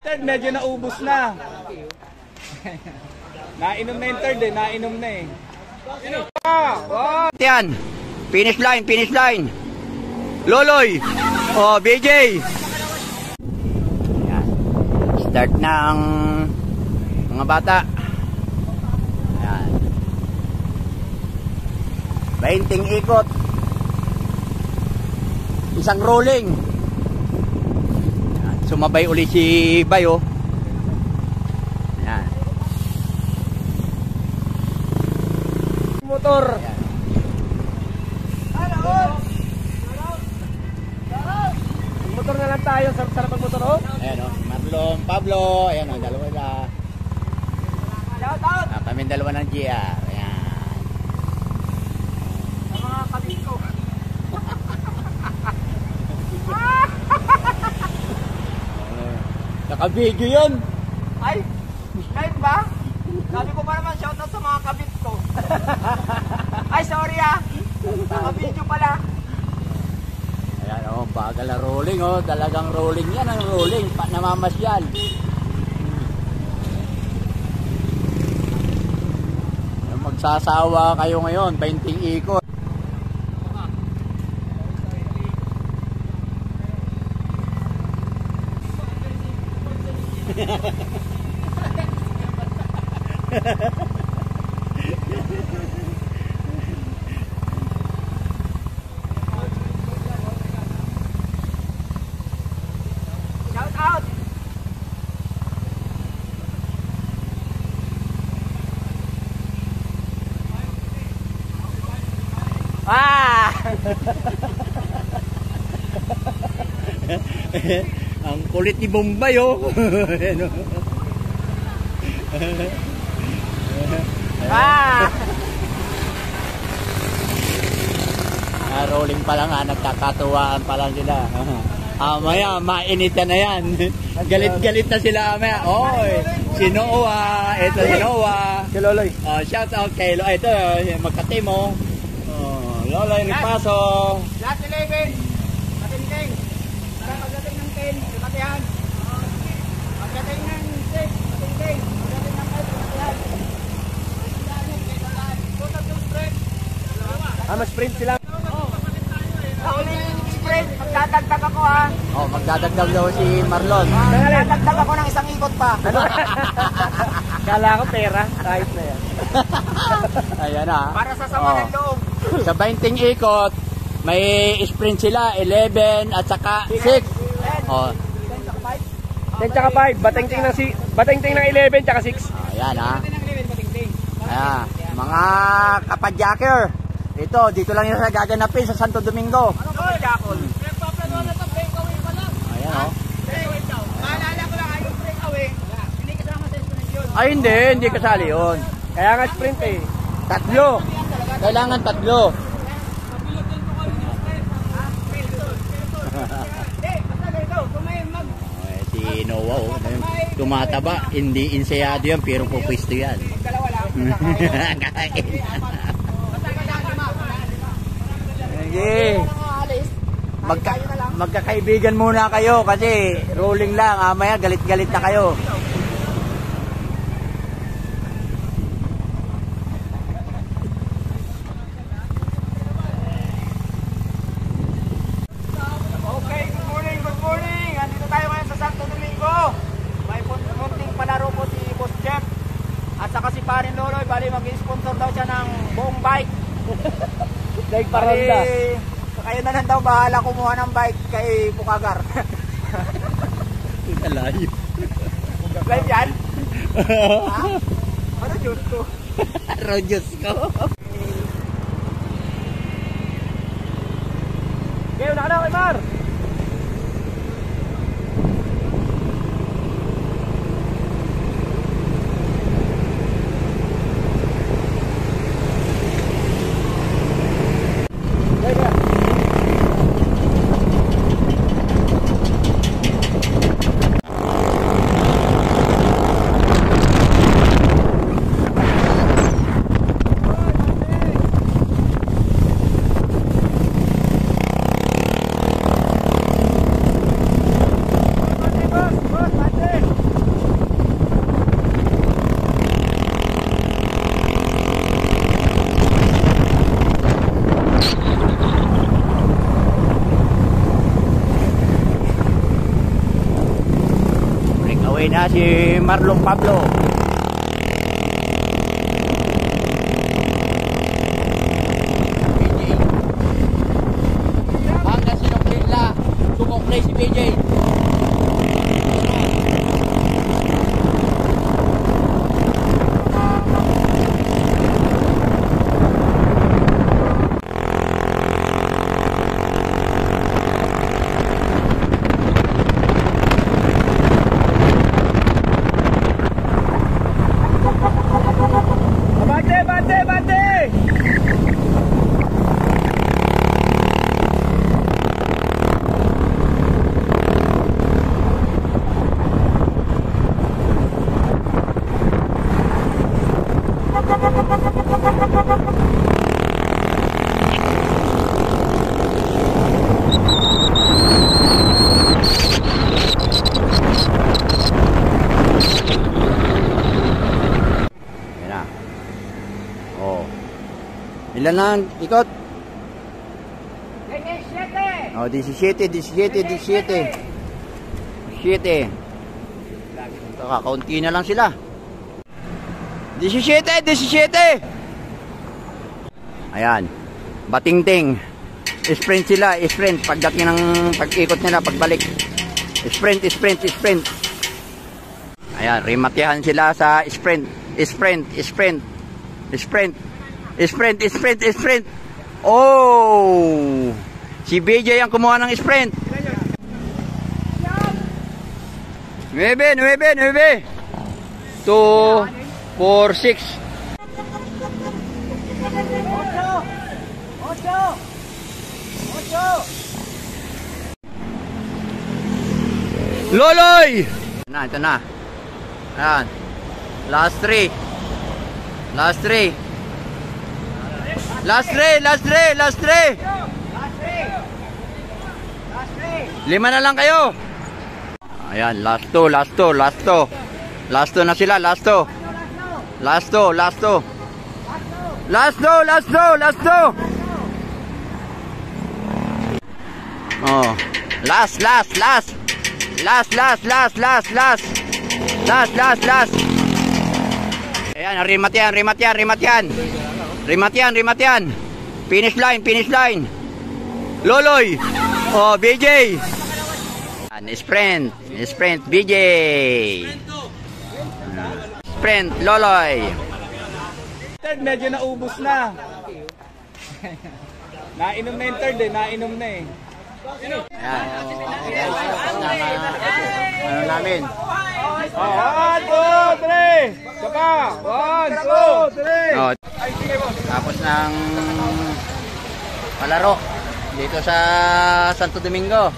Medyo naubos na. Nainom na yung third eh, nainom na eh. Yan. Finish line, finish line. Loloy. Oh, BJ. Yan. Start ng mga bata. Yan. 20 ikot. Isang rolling. Yan. Sumabay uli si Bayo. Yan. Motor. Yan. Motor na lang tayo, sarap ang motor oh. Ayan o, Marlon, Pablo, ayan o, dalawa na. Shout out! Kaming dalawa ng GR, ayan. Sa mga kabit ko. Naka-video yun. Ay, live ba? Sabi ko pa naman shout out sa mga kabit ko. Ay, sorry ah. Naka-video pala. Ayan o, bagal na rolling o, talagang rolling yan ang rolling, namamasyal. Magsasawa kayo ngayon, 20 ikot. Shout out! Ah! Ang kulit ni Bombay oh. Ah! Rolling pa lang ha, nagkakatuwaan pa lang sila. Maya, mainitan na yan. Galit-galit na sila maya. Oy, si Noah, ito si Noah. Si Loloy. Shout out kay Loloy. Ito, magka-team oh. Loloy, Ripaso. Last 11. Kating-ting. Para pagdating ng 10, katihan. Pagdating ng 6, kating-ting. Pagdating ng 5, katihan. Mas-sprint sila. Sa uling sprint, magdadagdag ako ha. Oh, magdadagdag daw si Marlon. Magdadagdag ako ng isang ikot pa. Kala ko pera, kahit na yan. Ayan ha. Para sa sama ng loob. Sa 20 ikot, may sprint sila, 11 at saka 6. Oh. 10 tsaka 5, batingting ng 11 tsaka 6. Ayan ha. Ayan, mga kapadyaker. Ito, dito lang yung gaganapin sa Santo Domingo. Ano kapadjakol? Ayan o. Maalala ko lang, yung breakaway, hindi kasama sa sprint yun. Ay hindi kasali yun. Kaya nga sprint eh. Tatlo. Kailangan tatlo. Si Noah oh, tumataba, hindi insayado yan, pero pupwisto yan. Dalawa lang. Sige. Magkakaibigan muna kayo kasi rolling lang, maya galit-galit na kayo. Okay, good morning. Andito tayo ngayon sa Santo Domingo. May munting palaro po si Boss Jeff. At saka si Parin Loloy, bali mag-sponsor daw siya ng buong bike. Like Paronda. Kayo na lang daw bahala kumuha ng bike kay Pukagar. Alayo. Live yan? Ha? Ano Diyos ko? Rojos ko. Okay, una ka na kay Mar. Pauwi na si Marlon Pablo. BJ. Hanggang sinukli nila. Sumukli si BJ. Ilan lang ikot? 17. Oh, 17. Kakaunti na lang sila. 17. Ayan. Batingting. Sprint sila, sprint. Pagdating ng pag-ikot nila, pagbalik. Sprint. Ayan, rimatihan sila sa sprint. Sprint. Oh! Si BJ ang kumuha ng sprint. 9. 2, 4, 6. 8. Loloy! Ito na. Ayan. Last 3. Last 3. 5 na lang kayo. Ayan, last 2 na sila, last 2. Oh, last. Ayan, rimatian. Finish line. Loloy. Oh, BJ. Sprint, BJ. Sprint, Loloy. Third, medyo naubos na. Nainom na yung third nainom na eh. Ayan. Ano namin? 1, 2, 3. Saka. 1, 2, 3. Oh, tapos ng palaro dito sa Santo Domingo.